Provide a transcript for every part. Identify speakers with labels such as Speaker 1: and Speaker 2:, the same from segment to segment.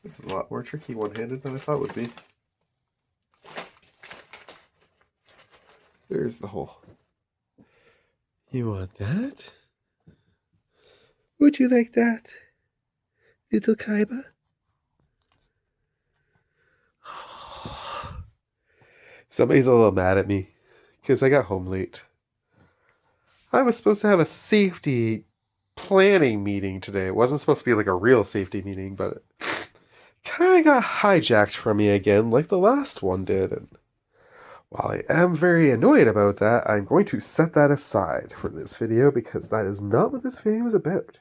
Speaker 1: This is a lot more tricky one-handed than I thought it would be. There's the hole. You want that? Would you like that, little Kaiba? Somebody's a little mad at me because I got home late. I was supposed to have a safety planning meeting today. It wasn't supposed to be like a real safety meeting, but it kind of got hijacked from me again like the last one did. And while I am very annoyed about that, I'm going to set that aside for this video because that is not what this video is about.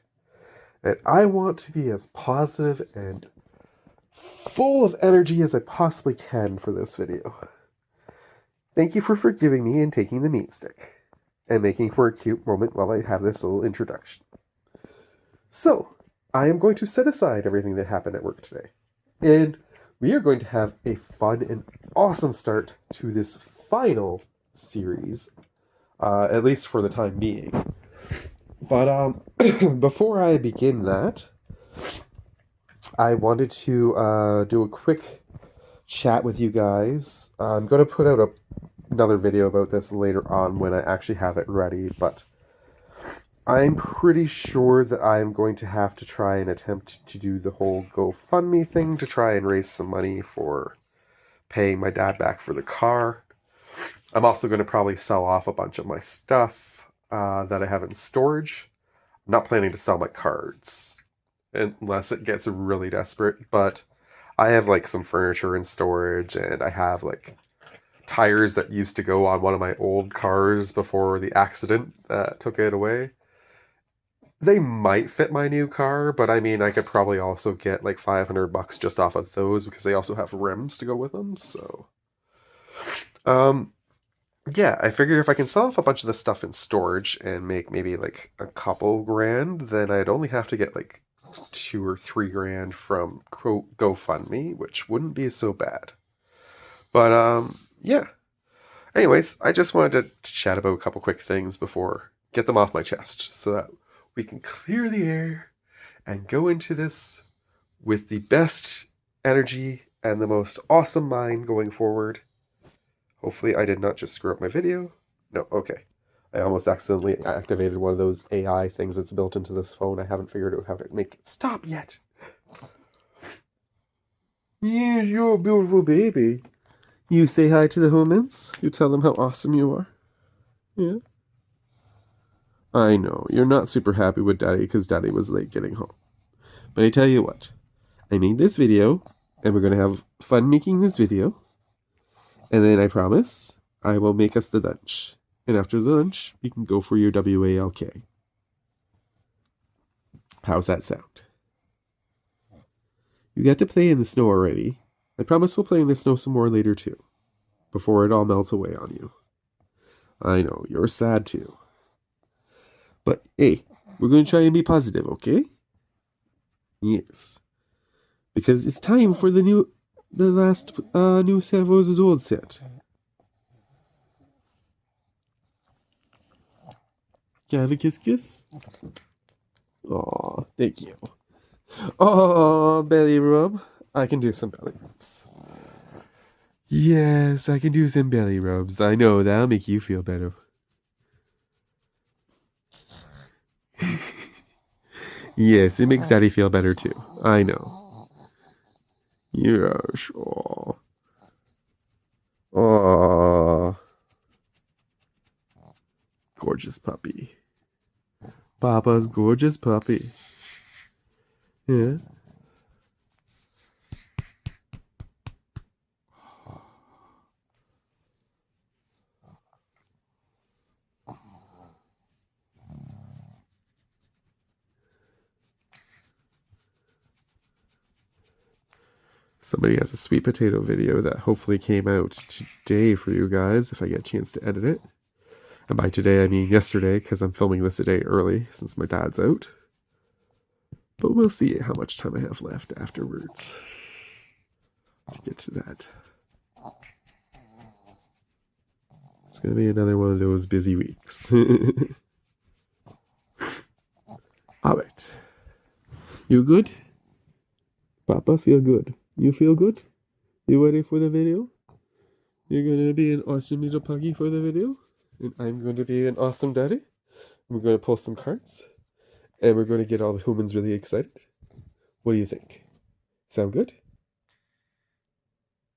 Speaker 1: And I want to be as positive and full of energy as I possibly can for this video. Thank you for forgiving me and taking the meat stick and making for a cute moment while I have this little introduction. So, I am going to set aside everything that happened at work today. And we are going to have a fun and awesome start to this final series, at least for the time being. But before I begin that, I wanted to do a quick chat with you guys. I'm going to put out another video about this later on when I actually have it ready, but I'm pretty sure that I'm going to have to try and attempt to do the whole GoFundMe thing to try and raise some money for paying my dad back for the car. I'm also going to probably sell off a bunch of my stuff that I have in storage. I'm not planning to sell my cards unless it gets really desperate, but I have like some furniture in storage, and I have like tires that used to go on one of my old cars before the accident that took it away. They might fit my new car, but I mean, I could probably also get like $500 just off of those because they also have rims to go with them. So, yeah, I figure if I can sell off a bunch of this stuff in storage and make maybe like a couple grand, then I'd only have to get like 2 or 3 grand from GoFundMe, which wouldn't be so bad. But yeah. Anyways, I just wanted to chat about a couple quick things before get them off my chest so that we can clear the air and go into this with the best energy and the most awesome mind going forward. Hopefully I did not just screw up my video. No, okay. I almost accidentally activated one of those AI things that's built into this phone. I haven't figured out how to make it stop yet. Yes, you're a beautiful baby. You say hi to the humans. You tell them how awesome you are. Yeah. I know, you're not super happy with Daddy because Daddy was late getting home. But I tell you what, I made this video, and we're going to have fun making this video. And then I promise, I will make us the lunch. And after the lunch, we can go for your WALK. How's that sound? You got to play in the snow already. I promise we'll play in the snow some more later too, before it all melts away on you. I know, you're sad too. But hey, we're going to try and be positive, okay? Yes. Because it's time for the last new set versus old set. Can I have a kiss? Aw, thank you. Oh, belly rub. I can do some belly rubs. Yes, I can do some belly rubs. I know, that'll make you feel better. Yes, it makes Daddy feel better too. I know. Yes. Aww. Aww. Gorgeous puppy. Papa's gorgeous puppy. Yeah. Somebody has a sweet potato video that hopefully came out today for you guys, if I get a chance to edit it. And by today, I mean yesterday, because I'm filming this a day early, since my dad's out. But we'll see how much time I have left afterwards to get to that. It's going to be another one of those busy weeks. Alright. You good? Papa feel good. You feel good? You ready for the video? You're going to be an awesome little puggy for the video. And I'm going to be an awesome daddy. We're going to pull some cards. And we're going to get all the humans really excited. What do you think? Sound good?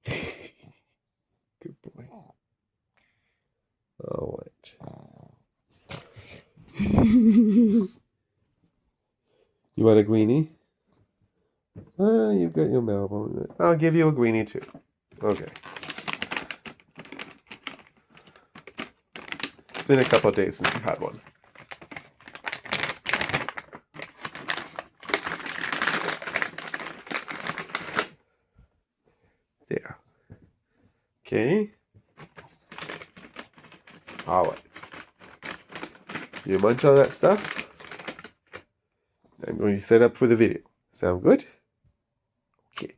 Speaker 1: Good boy. All right. You want a Greenie? You've got your Malbone. I'll give you a Greenie too. Okay. It's been a couple of days since you had one. There. Okay. All right. You munch on that stuff. I'm going to set up for the video. Sound good? Okay.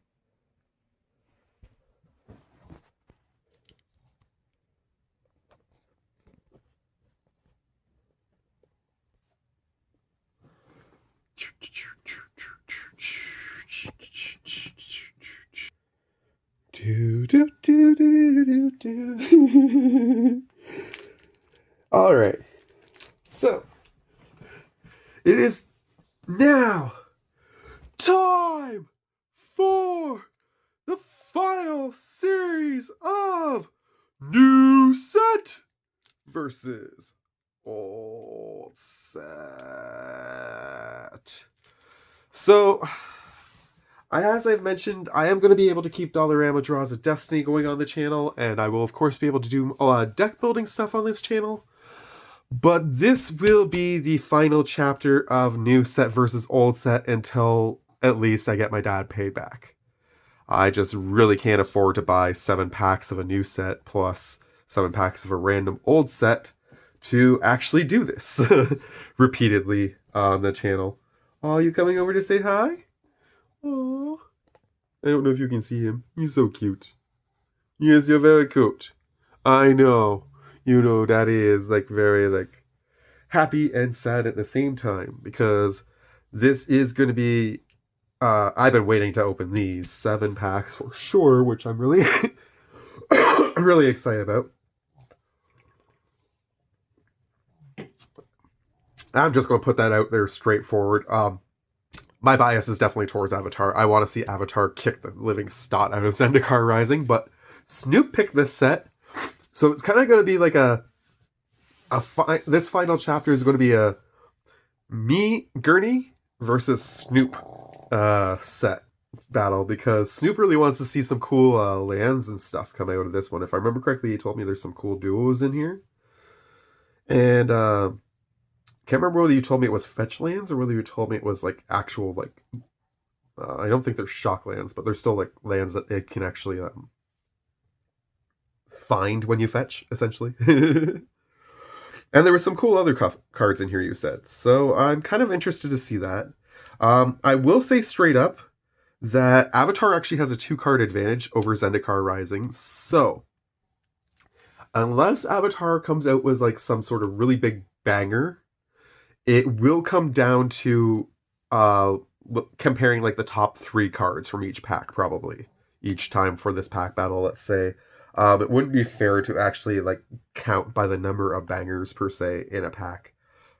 Speaker 1: Do do do do do do do. All right. So it is now time for the final series of New Set versus Old Set. So, as I've mentioned, I am going to be able to keep Dollarama Draws of Destiny going on the channel, and I will, of course, be able to do a lot of deck building stuff on this channel. But this will be the final chapter of New Set versus Old Set until at least I get my dad paid back. I just really can't afford to buy 7 packs of a new set plus 7 packs of a random old set to actually do this repeatedly on the channel. Oh, you coming over to say hi? Oh, I don't know if you can see him. He's so cute. Yes, you're very cute. I know. You know, Daddy is like very like happy and sad at the same time because this is going to be. I've been waiting to open these 7 packs for sure, which I'm really, really excited about. I'm just going to put that out there straightforward. My bias is definitely towards Avatar. I want to see Avatar kick the living snot out of Zendikar Rising, but Snoop picked this set, so it's kind of going to be like this final chapter is going to be a Gernie versus Snoop set battle because Snoop really wants to see some cool lands and stuff come out of this one. If I remember correctly, he told me there's some cool duos in here, and can't remember whether you told me it was fetch lands or whether you told me it was like actual like I don't think they're shock lands, but they're still like lands that it can actually find when you fetch, essentially. And there was some cool other cards in here, you said. So I'm kind of interested to see that. I will say straight up that Avatar actually has a 2-card advantage over Zendikar Rising. So unless Avatar comes out with like some sort of really big banger, it will come down to comparing like the top 3 cards from each pack, probably each time for this pack battle. Let's say it wouldn't be fair to actually like count by the number of bangers per se in a pack,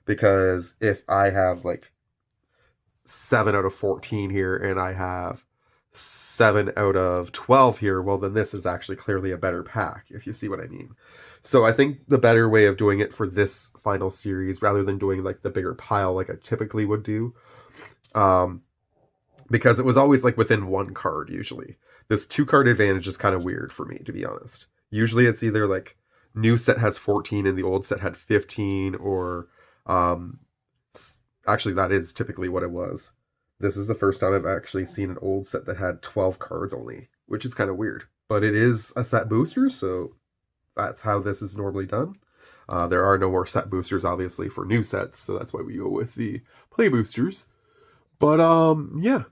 Speaker 1: because if I have like 7 out of 14 here and I have 7 out of 12 here, well then this is actually clearly a better pack, if you see what I mean. So I think the better way of doing it for this final series, rather than doing like the bigger pile like I typically would do, because it was always like within 1 card usually. This 2-card advantage is kind of weird for me, to be honest. Usually it's either like new set has 14 and the old set had 15, or actually that is typically what it was. This is the first time I've actually seen an old set that had 12 cards only, which is kind of weird. But it is a set booster, so that's how this is normally done. There are no more set boosters, obviously, for new sets, so that's why we go with the play boosters. But, yeah.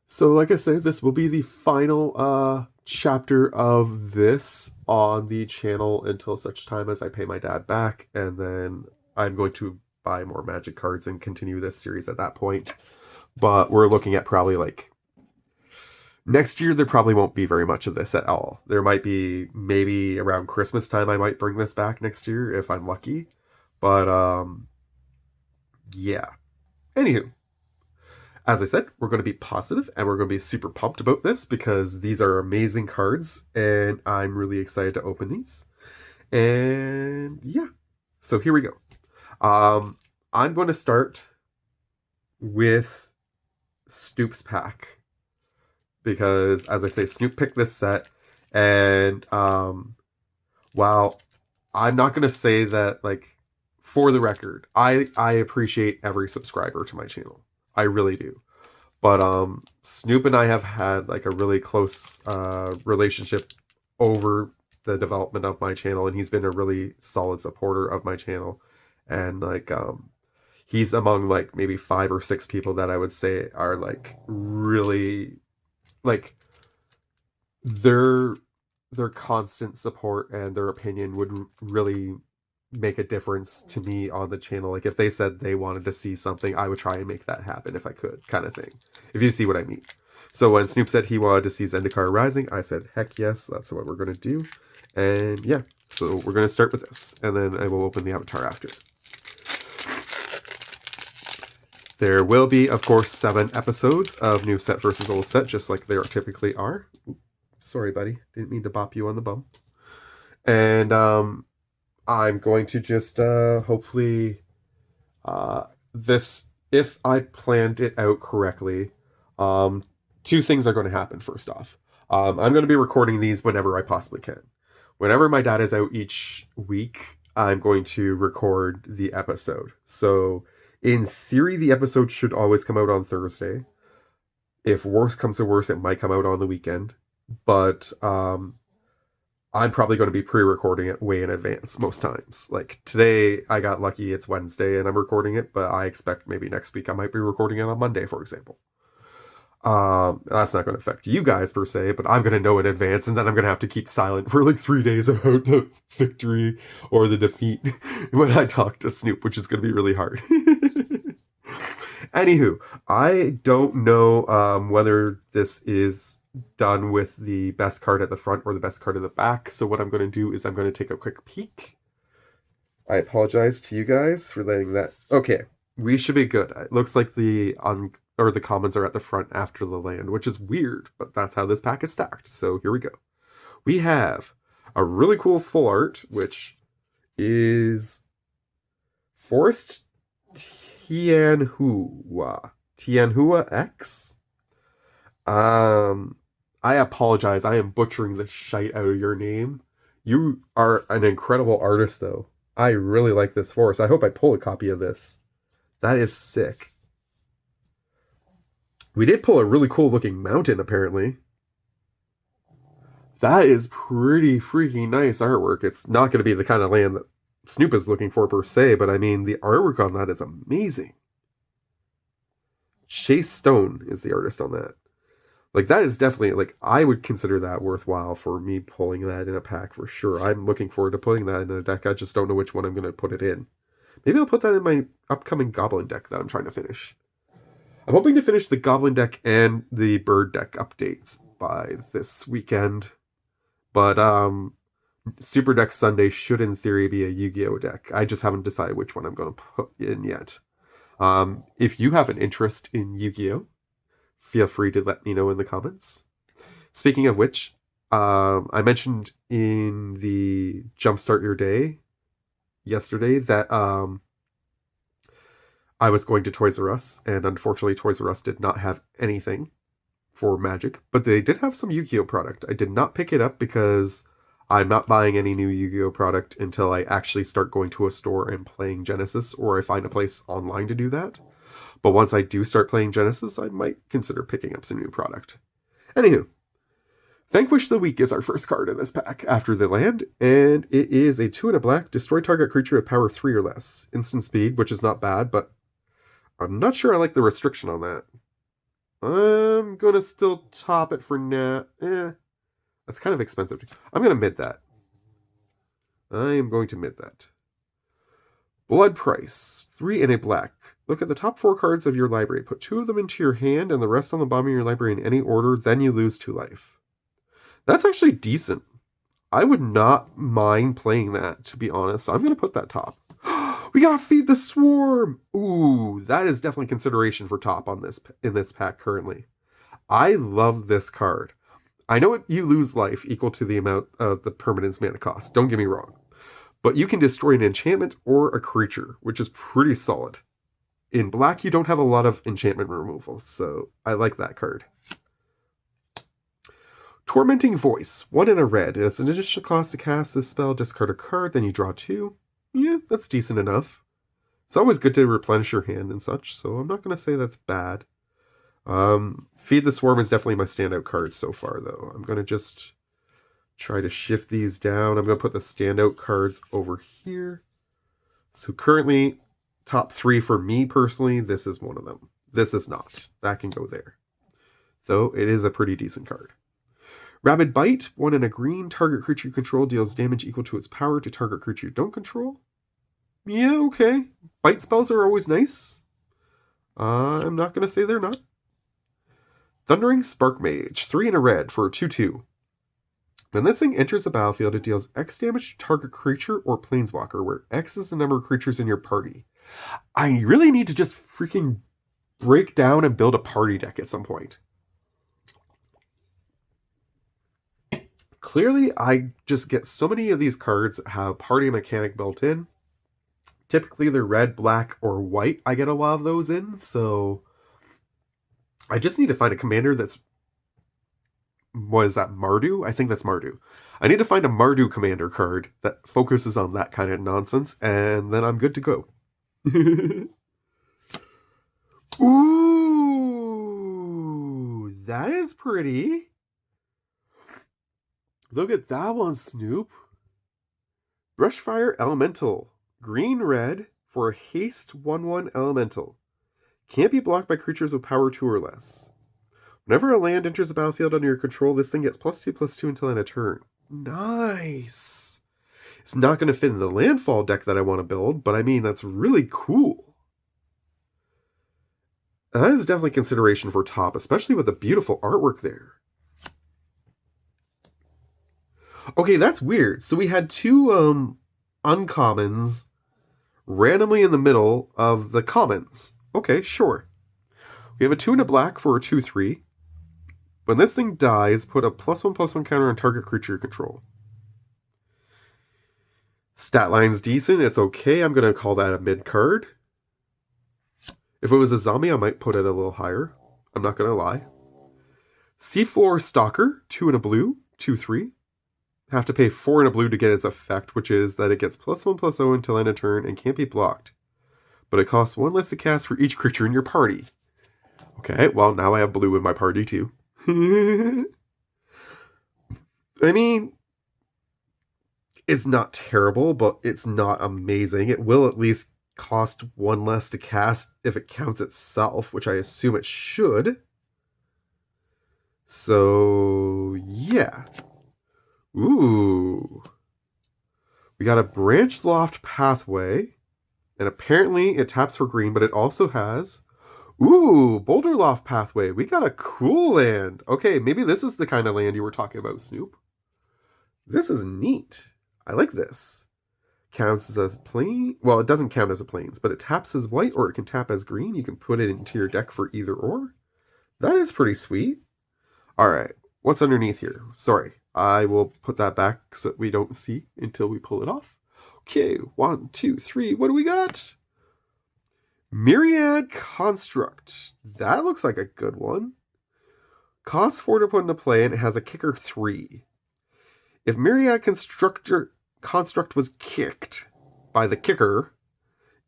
Speaker 1: So, like I say, this will be the final chapter of this on the channel until such time as I pay my dad back, and then I'm going to buy more Magic cards and continue this series at that point. But we're looking at probably like Next year, there probably won't be very much of this at all. There might be maybe around Christmas time, I might bring this back next year if I'm lucky. But, yeah. Anywho, as I said, we're going to be positive and we're going to be super pumped about this because these are amazing cards and I'm really excited to open these. And yeah, so here we go. I'm going to start with Snoop's pack because, as I say, Snoop picked this set, and while I'm not going to say that, like, for the record, I appreciate every subscriber to my channel. I really do. But Snoop and I have had like a really close relationship over the development of my channel, and he's been a really solid supporter of my channel. And like he's among like maybe 5 or 6 people that I would say are like really like their constant support and their opinion would really make a difference to me on the channel. Like if they said they wanted to see something, I would try and make that happen if I could, kind of thing. If you see what I mean. So when Snoop said he wanted to see Zendikar Rising, I said, heck yes, that's what we're going to do. And yeah, so we're going to start with this, and then I will open the Avatar after. There will be, of course, 7 episodes of new set versus old set, just like there typically are. Sorry, buddy. Didn't mean to bop you on the bum. And I'm going to just hopefully this, if I planned it out correctly, 2 things are going to happen. First off, I'm going to be recording these whenever I possibly can. Whenever my dad is out each week, I'm going to record the episode. So in theory, the episode should always come out on Thursday. If worse comes to worse, it might come out on the weekend. But I'm probably going to be pre-recording it way in advance most times. Like today, I got lucky, it's Wednesday and I'm recording it, but I expect maybe next week I might be recording it on Monday, for example. That's not going to affect you guys per se, but I'm going to know in advance, and then I'm going to have to keep silent for like 3 days about the victory or the defeat when I talk to Snoop, which is going to be really hard. Anywho, I don't know whether this is done with the best card at the front or the best card at the back, so what I'm going to do is I'm going to take a quick peek. I apologize to you guys for letting that... Okay, we should be good. It looks like the commons are at the front after the land, which is weird, but that's how this pack is stacked. So here we go. We have a really cool full art, which is Forest Tianhua X. I apologize. I am butchering the shite out of your name. You are an incredible artist, though. I really like this forest. I hope I pull a copy of this. That is sick. We did pull a really cool looking mountain, apparently. That is pretty freaking nice artwork. It's not going to be the kind of land that Snoop is looking for per se, but I mean, the artwork on that is amazing. Chase Stone is the artist on that. Like, that is definitely, like, I would consider that worthwhile for me pulling that in a pack for sure. I'm looking forward to putting that in a deck. I just don't know which one I'm going to put it in. Maybe I'll put that in my upcoming Goblin deck that I'm trying to finish. I'm hoping to finish the Goblin deck and the Bird deck updates by this weekend. But Super Deck Sunday should, in theory, be a Yu-Gi-Oh! Deck. I just haven't decided which one I'm going to put in yet. If you have an interest in Yu-Gi-Oh!, feel free to let me know in the comments. Speaking of which, I mentioned in the Jumpstart Your Day yesterday that I was going to Toys R Us, and unfortunately Toys R Us did not have anything for Magic, but they did have some Yu-Gi-Oh! Product. I did not pick it up because I'm not buying any new Yu-Gi-Oh! Product until I actually start going to a store and playing Genesis, or I find a place online to do that. But once I do start playing Genesis, I might consider picking up some new product. Anywho, Vanquish the Weak is our first card in this pack after the land, and it is a 2 and a black, destroy target creature with power 3 or less. Instant speed, which is not bad, but I'm not sure I like the restriction on that. I'm going to still top it for now. That's kind of expensive. I'm going to mid that. I am going to mid that. Blood Price. 3 and a black. Look at the top 4 cards of your library. Put 2 of them into your hand and the rest on the bottom of your library in any order. Then you lose 2 life. That's actually decent. I would not mind playing that, to be honest. I'm going to put that top. We gotta feed the swarm! Ooh, that is definitely consideration for top on this in this pack currently. I love this card. I know you lose life equal to the amount of the permanent's mana cost. Don't get me wrong. But you can destroy an enchantment or a creature, which is pretty solid. In black, you don't have a lot of enchantment removal, so I like that card. Tormenting Voice. 1 and a red. It's an additional cost to cast this spell, discard a card, then you draw 2. Yeah, that's decent enough. It's always good to replenish your hand and such, so I'm not going to say that's bad. Feed the Swarm is definitely my standout card so far, though. I'm going to just try to shift these down. I'm going to put the standout cards over here. So currently, top 3 for me personally, this is one of them. This is not. That can go there. Though it is a pretty decent card. Rabid Bite, 1 and a green. Target creature you control deals damage equal to its power to target creature you don't control. Yeah, okay. Bite spells are always nice. I'm not going to say they're not. Thundering Spark Mage, 3 and a red for a 2/2. When this thing enters the battlefield, it deals X damage to target creature or planeswalker, where X is the number of creatures in your party. I really need to just freaking break down and build a party deck at some point. Clearly, I just get so many of these cards that have party mechanic built in. Typically, they're red, black, or white. I get a lot of those in, so I just need to find a commander that's... What is that, Mardu? I think that's Mardu. I need to find a Mardu commander card that focuses on that kind of nonsense, and then I'm good to go. Ooh, that is pretty. Look at that one, Snoop. Brushfire Elemental. Green-red for a haste 1/1 elemental. Can't be blocked by creatures with power 2 or less. Whenever a land enters the battlefield under your control, this thing gets +2/+2 until end of turn. Nice. It's not going to fit in the landfall deck that I want to build, but I mean, that's really cool. That is definitely consideration for top, especially with the beautiful artwork there. Okay, that's weird. So we had 2 uncommons randomly in the middle of the commons. Okay, sure. We have a 2 and a black for a 2/3. When this thing dies, put a +1/+1 counter on target creature you control. Stat line's decent. It's okay. I'm going to call that a mid card. If it was a zombie, I might put it a little higher. I'm not going to lie. Seafloor Stalker, 2 and a blue, 2/3. Have to pay 4 and a blue to get its effect, which is that it gets +1/+0 until end of turn and can't be blocked. But it costs 1 less to cast for each creature in your party. Okay, well, now I have blue in my party too. I mean, it's not terrible, but it's not amazing. It will at least cost 1 less to cast if it counts itself, which I assume it should. So, yeah. Ooh. We got a Branch Loft Pathway, and apparently it taps for green, but it also has... Ooh, Boulder Loft Pathway. We got a cool land. Okay, maybe this is the kind of land you were talking about, Snoop. This is neat. I like this. Counts as a plane. Well, it doesn't count as a plains, but it taps as white or it can tap as green. You can put it into your deck for either or. That is pretty sweet. All right, what's underneath here? Sorry, I will put that back so that we don't see until we pull it off. Okay, 1, 2, 3. What do we got? Myriad Construct. That looks like a good one. Costs 4 to put into play, and it has a kicker 3. If Myriad Construct was kicked by the kicker,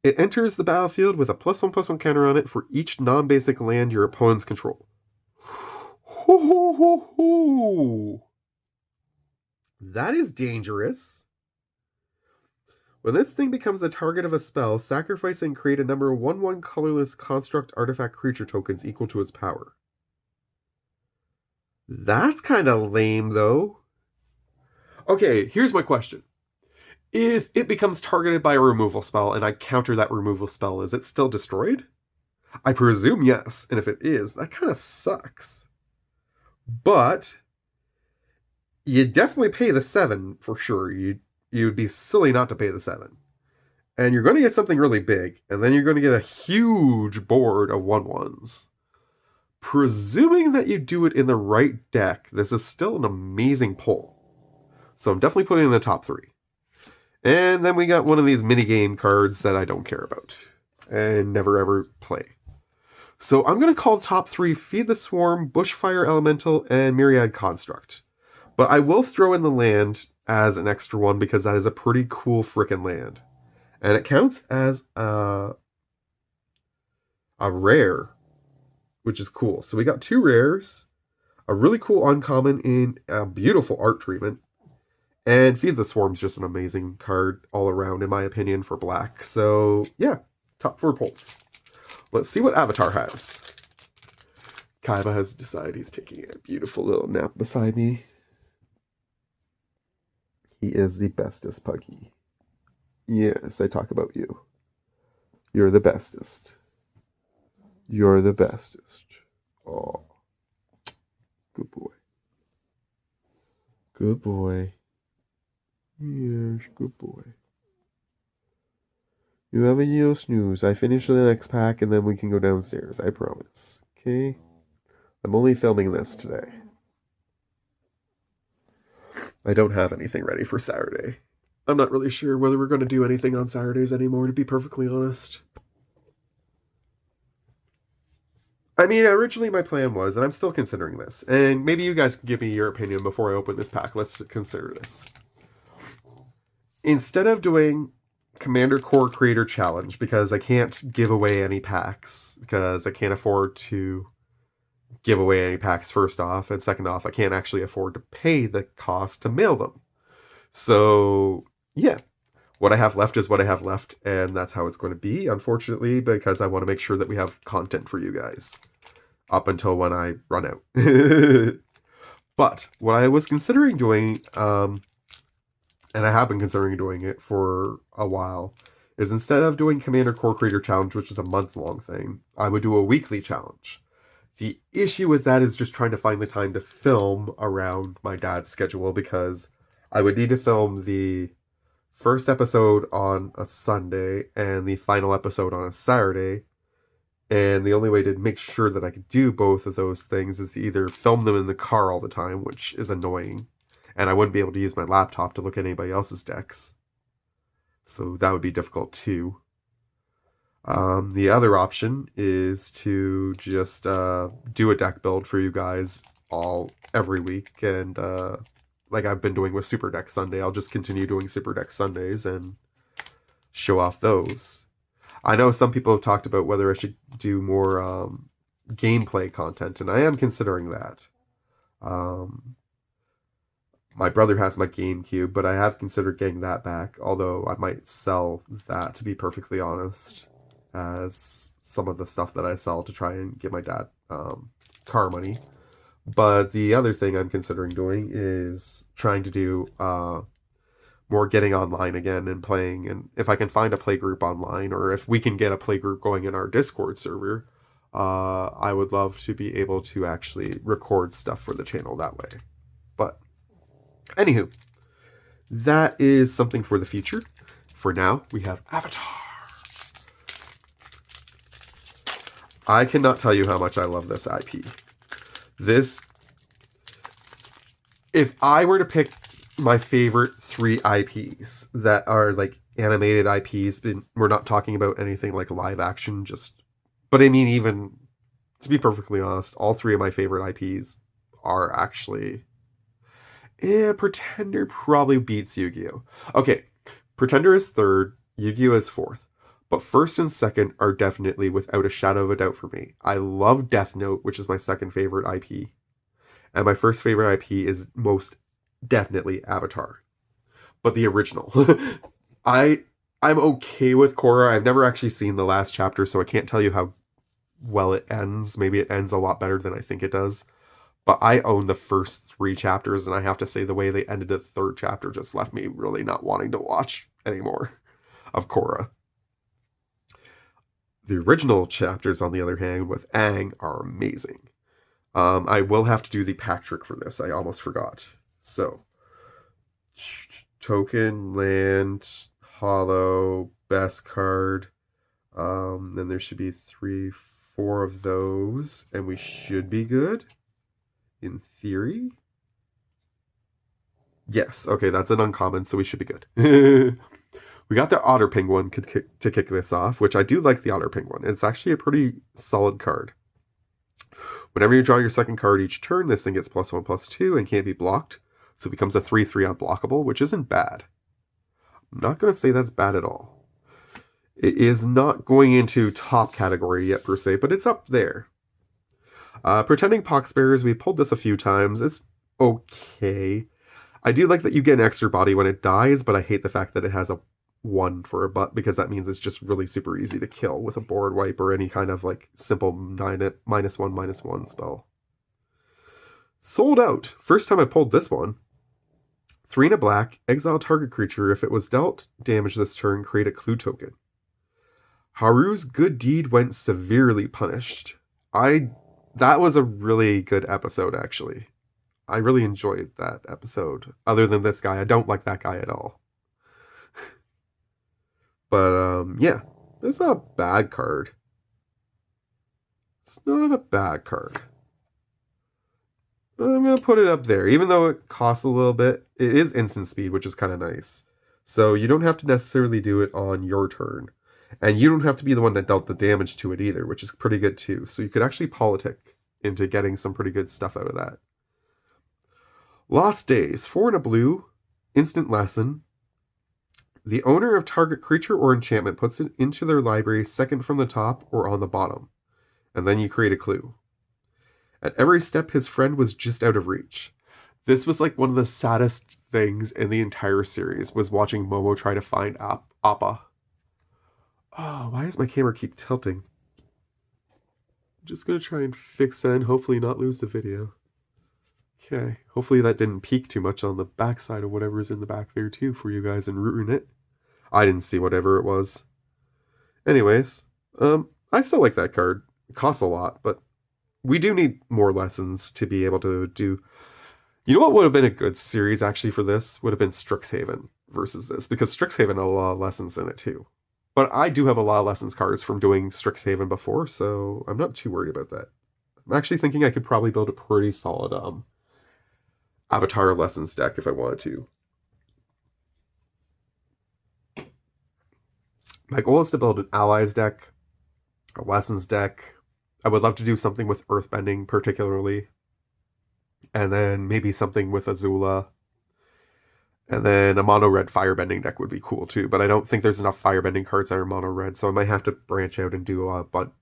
Speaker 1: it enters the battlefield with a +1/+1 counter on it for each non-basic land your opponents control. Ho, ho, ho, ho. That is dangerous. When this thing becomes the target of a spell, sacrifice and create a number of 1/1 colorless construct artifact creature tokens equal to its power. That's kind of lame, though. Okay, here's my question. If it becomes targeted by a removal spell and I counter that removal spell, is it still destroyed? I presume yes, and if it is, that kind of sucks. But you definitely pay the 7 for sure. You'd be silly not to pay the 7. And you're going to get something really big, and then you're going to get a huge board of 1/1s. Presuming that you do it in the right deck, this is still an amazing pull. So I'm definitely putting it in the top 3. And then we got one of these minigame cards that I don't care about and never ever play. So I'm going to call top 3 Feed the Swarm, Bushfire Elemental, and Myriad Construct. But I will throw in the land as an extra one because that is a pretty cool frickin' land. And it counts as a rare, which is cool. So we got 2 rares, a really cool uncommon in a beautiful art treatment, and Feed the Swarm's just an amazing card all around, in my opinion, for black. So yeah, top 4 pulls. Let's see what Avatar has. Kaiba has decided he's taking a beautiful little nap beside me. He is the bestest puggy. Yes, I talk about you. You're the bestest. You're the bestest. Oh. Good boy. Good boy. Yes, good boy. You have a little snooze. I finish the next pack and then we can go downstairs. I promise. Okay? I'm only filming this today. I don't have anything ready for Saturday. I'm not really sure whether we're going to do anything on Saturdays anymore, to be perfectly honest. I mean, originally my plan was, and I'm still considering this, and maybe you guys can give me your opinion before I open this pack. Let's consider this. Instead of doing Commander Core Creator Challenge, because I can't give away any packs, because I can't afford to give away any packs first off, and second off, I can't actually afford to pay the cost to mail them. So, yeah. What I have left is what I have left, and that's how it's going to be, unfortunately, because I want to make sure that we have content for you guys up until when I run out. But what I was considering doing, and I have been considering doing it for a while, is instead of doing Commander Core Creator Challenge, which is a month-long thing, I would do a weekly challenge. The issue with that is just trying to find the time to film around my dad's schedule, because I would need to film the first episode on a Sunday and the final episode on a Saturday. And the only way to make sure that I could do both of those things is to either film them in the car all the time, which is annoying. And I wouldn't be able to use my laptop to look at anybody else's decks. So that would be difficult too. The other option is to just do a deck build for you guys every week, and like I've been doing with Super Deck Sunday, I'll just continue doing Super Deck Sundays and show off those. I know some people have talked about whether I should do more gameplay content, and I am considering that. My brother has my GameCube, but I have considered getting that back, although I might sell that, to be perfectly honest, as some of the stuff that I sell to try and get my dad car money. But the other thing I'm considering doing is trying to do more getting online again and playing. And if I can find a play group online, or if we can get a play group going in our Discord server, I would love to be able to actually record stuff for the channel that way. But anywho, that is something for the future. For now, we have Avatar. I cannot tell you how much I love this IP. If I were to pick my favorite 3 IPs that are like animated IPs, we're not talking about anything like live action, but I mean, even to be perfectly honest, all 3 of my favorite IPs are actually, Pretender probably beats Yu-Gi-Oh! Okay, Pretender is 3rd, Yu-Gi-Oh! Is 4th. But 1st and 2nd are definitely without a shadow of a doubt for me. I love Death Note, which is my 2nd favorite IP. And my 1st favorite IP is most definitely Avatar. But the original. I'm okay with Korra. I've never actually seen the last chapter, so I can't tell you how well it ends. Maybe it ends a lot better than I think it does. But I own the first 3 chapters, and I have to say the way they ended the 3rd chapter just left me really not wanting to watch anymore of Korra. The original chapters, on the other hand, with Aang are amazing. I will have to do the pack trick for this. I almost forgot. So, token, land, hollow, best card. Then there should be 3, 4 of those, and we should be good. In theory. Yes, okay, that's an uncommon, so we should be good. We got the Otter Penguin to kick this off, which I do like the Otter Penguin. It's actually a pretty solid card. Whenever you draw your second card each turn, this thing gets +1/+2 and can't be blocked, so it becomes a 3/3 unblockable, which isn't bad. I'm not going to say that's bad at all. It is not going into top category yet per se, but it's up there. Pretending Poxbearers, we pulled this a few times. It's okay. I do like that you get an extra body when it dies, but I hate the fact that it has a 1 for a butt, because that means it's just really super easy to kill with a board wipe or any kind of like simple -1/-1 spell. Sold out. First time I pulled this one. 3 and a black, exile target creature. If it was dealt damage this turn, create a clue token. Haru's good deed went severely punished. That was a really good episode, actually. I really enjoyed that episode. Other than this guy, I don't like that guy at all. But, yeah. It's not a bad card. It's not a bad card. I'm going to put it up there. Even though it costs a little bit, it is instant speed, which is kind of nice. So you don't have to necessarily do it on your turn. And you don't have to be the one that dealt the damage to it either, which is pretty good too. So you could actually politic into getting some pretty good stuff out of that. Lost Days, 4 and a blue, instant lesson. The owner of target creature or enchantment puts it into their library second from the top or on the bottom. And then you create a clue. At every step, his friend was just out of reach. This was like one of the saddest things in the entire series, was watching Momo try to find Appa. Oh, why does my camera keep tilting? I'm just going to try and fix that and hopefully not lose the video. Okay, hopefully that didn't peek too much on the backside of whatever's in the back there too for you guys and ruin it. I didn't see whatever it was. Anyways, I still like that card. It costs a lot, but we do need more lessons to be able to do... You know what would have been a good series actually for this? Would have been Strixhaven versus this, because Strixhaven had a lot of lessons in it too. But I do have a lot of lessons cards from doing Strixhaven before, so I'm not too worried about that. I'm actually thinking I could probably build a pretty solid Avatar lessons deck if I wanted to. My goal is to build an allies deck, a lessons deck. I would love to do something with earthbending particularly. And then maybe something with Azula. And then a mono-red firebending deck would be cool too, but I don't think there's enough firebending cards that are mono-red, so I might have to branch out and do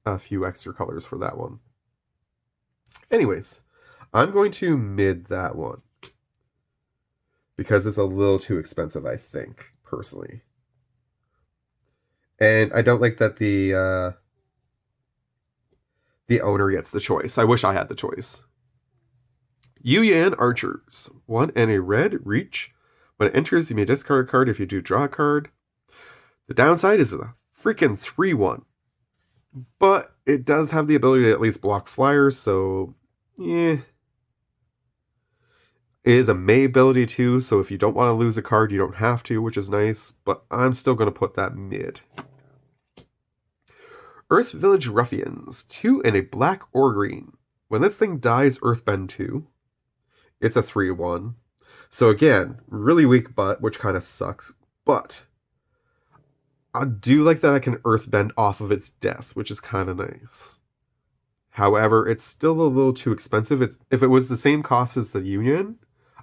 Speaker 1: a few extra colors for that one. Anyways, I'm going to mid that one. Because it's a little too expensive, I think, personally. And I don't like that the owner gets the choice. I wish I had the choice. Yu-Yan Archers. 1 and a red, reach. When it enters, you may discard a card if you do draw a card. The downside is a freaking 3/1. But it does have the ability to at least block flyers, so yeah. It is a May ability too, so if you don't want to lose a card, you don't have to, which is nice, but I'm still going to put that mid. Earth Village Ruffians. 2 and a black or green. When this thing dies Earthbend 2, it's a 3/1. So again, really weak butt, which kind of sucks. But I do like that I can Earthbend off of its death, which is kind of nice. However, it's still a little too expensive. If it was the same cost as the Union,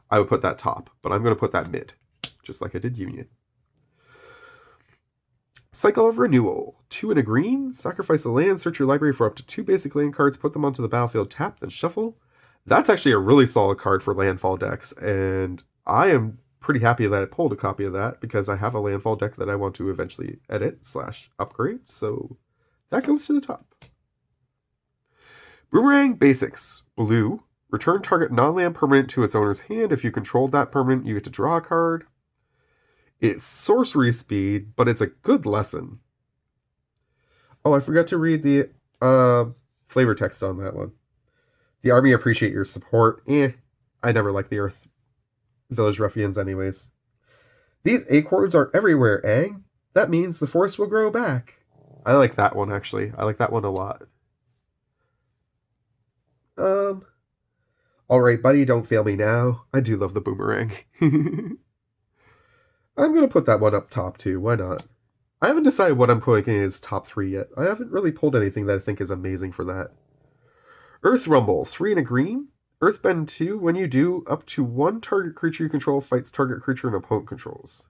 Speaker 1: I would put that top. But I'm going to put that mid, just like I did Union. Cycle of Renewal. 2 and a green. Sacrifice a land, search your library for up to 2 basic land cards, put them onto the battlefield, tap, then shuffle. That's actually a really solid card for landfall decks, and I am pretty happy that I pulled a copy of that because I have a landfall deck that I want to eventually edit / upgrade, so that goes to the top. Boomerang Basics. Blue. Return target non-land permanent to its owner's hand. If you controlled that permanent, you get to draw a card. It's sorcery speed, but it's a good lesson. Oh, I forgot to read the flavor text on that one. The army appreciate your support. I never liked the Earth Village Ruffians anyways. These acorns are everywhere, Aang. That means the forest will grow back. I like that one, actually. I like that one a lot. Alright, buddy, don't fail me now. I do love the boomerang. I'm going to put that one up top, too. Why not? I haven't decided what I'm putting as top 3 yet. I haven't really pulled anything that I think is amazing for that. Earth Rumble, 3 and a green. Earthbend 2, when you do, up to 1 target creature you control fights target creature an opponent controls.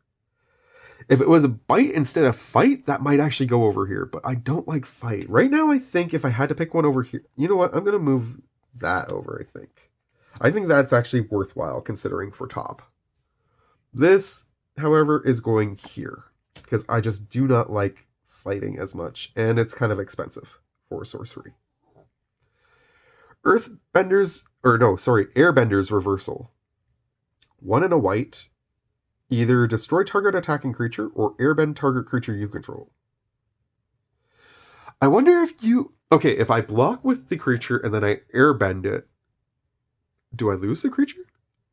Speaker 1: If it was a bite instead of fight, that might actually go over here, but I don't like fight. Right now, I think if I had to pick one over here, you know what? I'm going to move that over, I think. I think that's actually worthwhile considering for top. This, however, is going here, because I just do not like fighting as much, and it's kind of expensive for sorcery. Airbenders Reversal. 1 and a white. Either destroy target attacking creature or airbend target creature you control. I wonder if if I block with the creature and then I airbend it, do I lose the creature?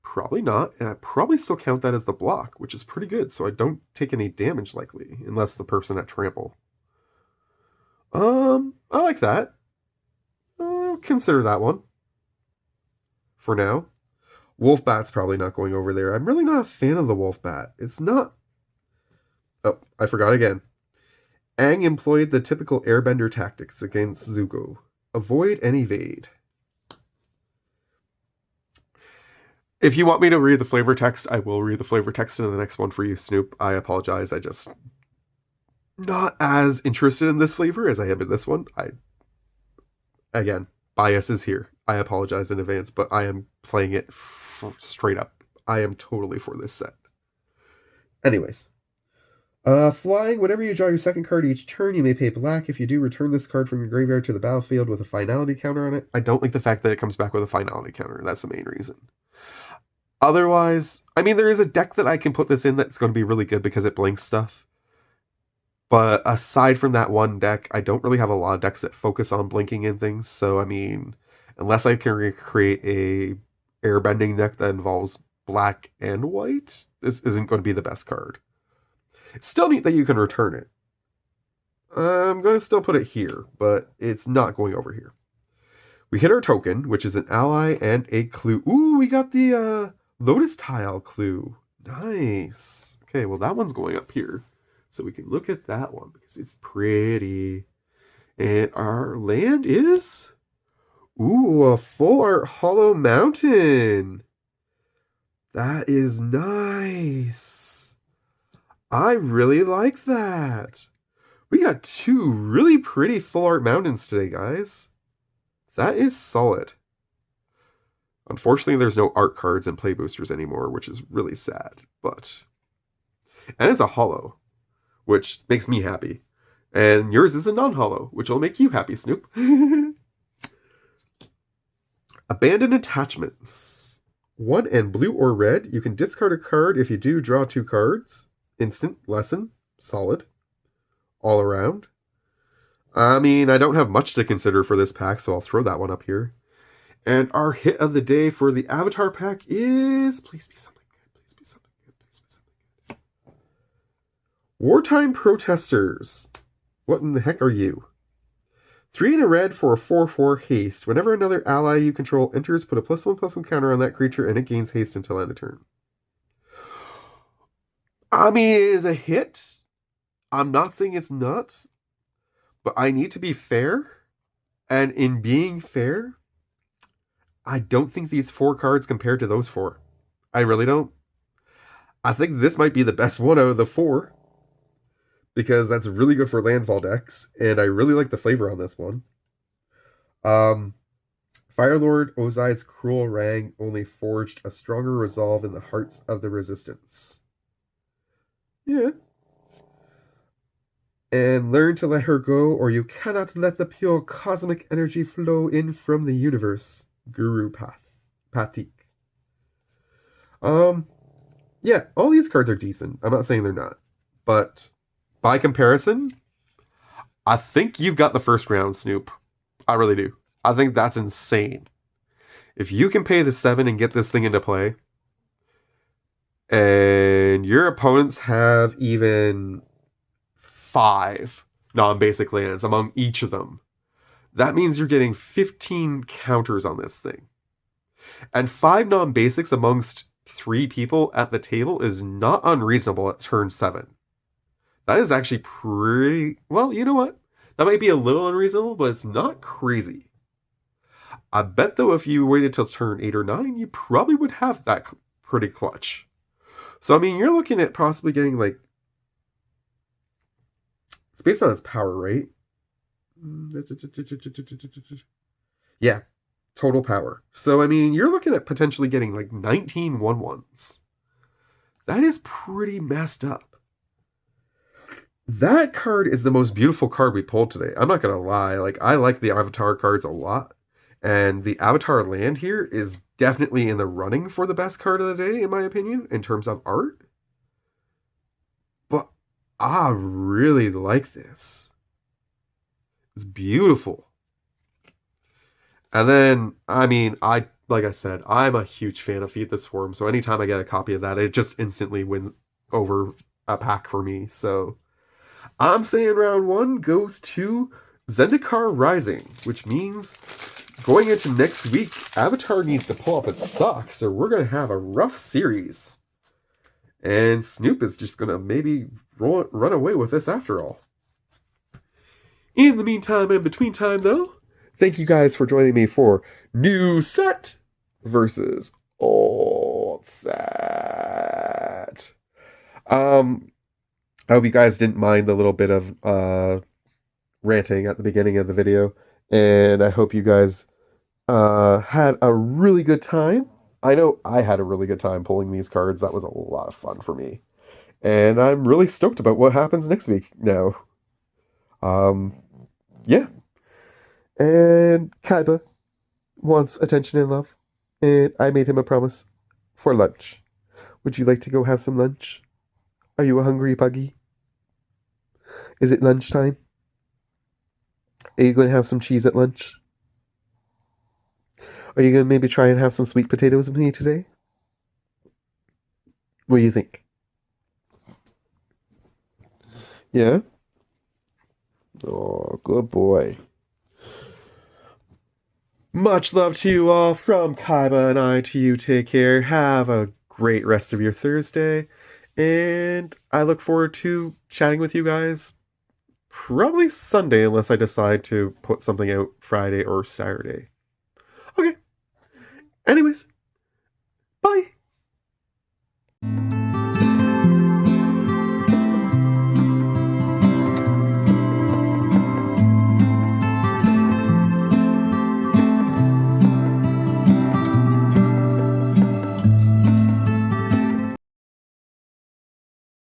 Speaker 1: Probably not, and I probably still count that as the block, which is pretty good, so I don't take any damage likely, unless the person at trample. I like that. I'll consider that one. For now. Wolfbat's probably not going over there. I'm really not a fan of the Wolfbat. It's not... Oh, I forgot again. Aang employed the typical airbender tactics against Zuko. Avoid and evade. If you want me to read the flavor text, I will read the flavor text in the next one for you, Snoop. I apologize. I just... not as interested in this flavor as I am in this one. Again, bias is here. I apologize in advance, but I am playing it straight up. I am totally for this set. Anyways. Flying, whenever you draw your second card each turn, you may pay black. If you do, return this card from your graveyard to the battlefield with a finality counter on it. I don't like the fact that it comes back with a finality counter. That's the main reason. Otherwise, I mean, there is a deck that I can put this in that's going to be really good because it blinks stuff. But aside from that one deck, I don't really have a lot of decks that focus on blinking and things. So, I mean, unless I can recreate a airbending deck that involves black and white, this isn't going to be the best card. It's still neat that you can return it. I'm going to still put it here, but it's not going over here. We hit our token, which is an ally and a clue. Ooh, we got the Lotus Tile clue. Nice. Okay, well, that one's going up here. So we can look at that one because it's pretty. And our land is... Ooh, a full art hollow mountain. That is nice. I really like that. We got 2 really pretty full art mountains today, guys. That is solid. Unfortunately, there's no art cards and play boosters anymore, which is really sad. But... And it's a hollow, which makes me happy. And yours is a non-hollow, which will make you happy, Snoop. Abandoned Attachments. 1 and blue or red. You can discard a card. If you do, draw 2 cards. Instant, lesson, solid. All around. I mean, I don't have much to consider for this pack, so I'll throw that one up here. And our hit of the day for the Avatar pack is... Please be something good. Please be something good. Please be something good. Wartime Protesters. What in the heck are you? 3 and a red for a 4/4 haste. Whenever another ally you control enters, put a +1/+1 counter on that creature, and it gains haste until end of turn. I mean, it is a hit. I'm not saying it's not. But I need to be fair. And in being fair, I don't think these 4 cards compared to those 4. I really don't. I think this might be the best one out of the 4. Because that's really good for landfall decks. And I really like the flavor on this one. Firelord Ozai's Cruel Rang only forged a stronger resolve in the hearts of the resistance. Yeah. And learn to let her go, or you cannot let the pure cosmic energy flow in from the universe. Guru Path. Patik. Yeah, all these cards are decent. I'm not saying they're not. But by comparison, I think you've got the first round, Snoop. I really do. I think that's insane. If you can pay the 7 and get this thing into play, and your opponents have even 5 non-basic lands among each of them, that means you're getting 15 counters on this thing. And 5 non-basics amongst 3 people at the table is not unreasonable at turn 7. That is actually pretty... Well, you know what? That might be a little unreasonable, but it's not crazy. I bet, though, if you waited till turn 8 or 9, you probably would have that pretty clutch. So, I mean, you're looking at possibly getting, like... It's based on its power, right? Yeah, total power. So, I mean, you're looking at potentially getting, like, 19 1/1s. That is pretty messed up. That card is the most beautiful card we pulled today. I'm not gonna lie. Like, I like the Avatar cards a lot. And the Avatar land here is definitely in the running for the best card of the day, in my opinion, in terms of art. But I really like this. It's beautiful. And then, I mean, like I said, I'm a huge fan of Feed the Swarm, so anytime I get a copy of that, it just instantly wins over a pack for me. So I'm saying round 1 goes to Zendikar Rising, which means going into next week, Avatar needs to pull up its socks, or we're going to have a rough series. And Snoop is just going to maybe run away with this after all. In the meantime and between time, though, thank you guys for joining me for New Set versus Old Set. I hope you guys didn't mind the little bit of ranting at the beginning of the video. And I hope you guys had a really good time. I know I had a really good time pulling these cards. That was a lot of fun for me. And I'm really stoked about what happens next week now. Yeah. And Kaiba wants attention and love. And I made him a promise for lunch. Would you like to go have some lunch? Are you a hungry puggy? Is it lunchtime? Are you going to have some cheese at lunch? Are you going to maybe try and have some sweet potatoes with me today? What do you think? Yeah? Oh, good boy. Much love to you all from Kaiba and I to you. Take care. Have a great rest of your Thursday. And I look forward to chatting with you guys probably Sunday, unless I decide to put something out Friday or Saturday. Okay. Anyways,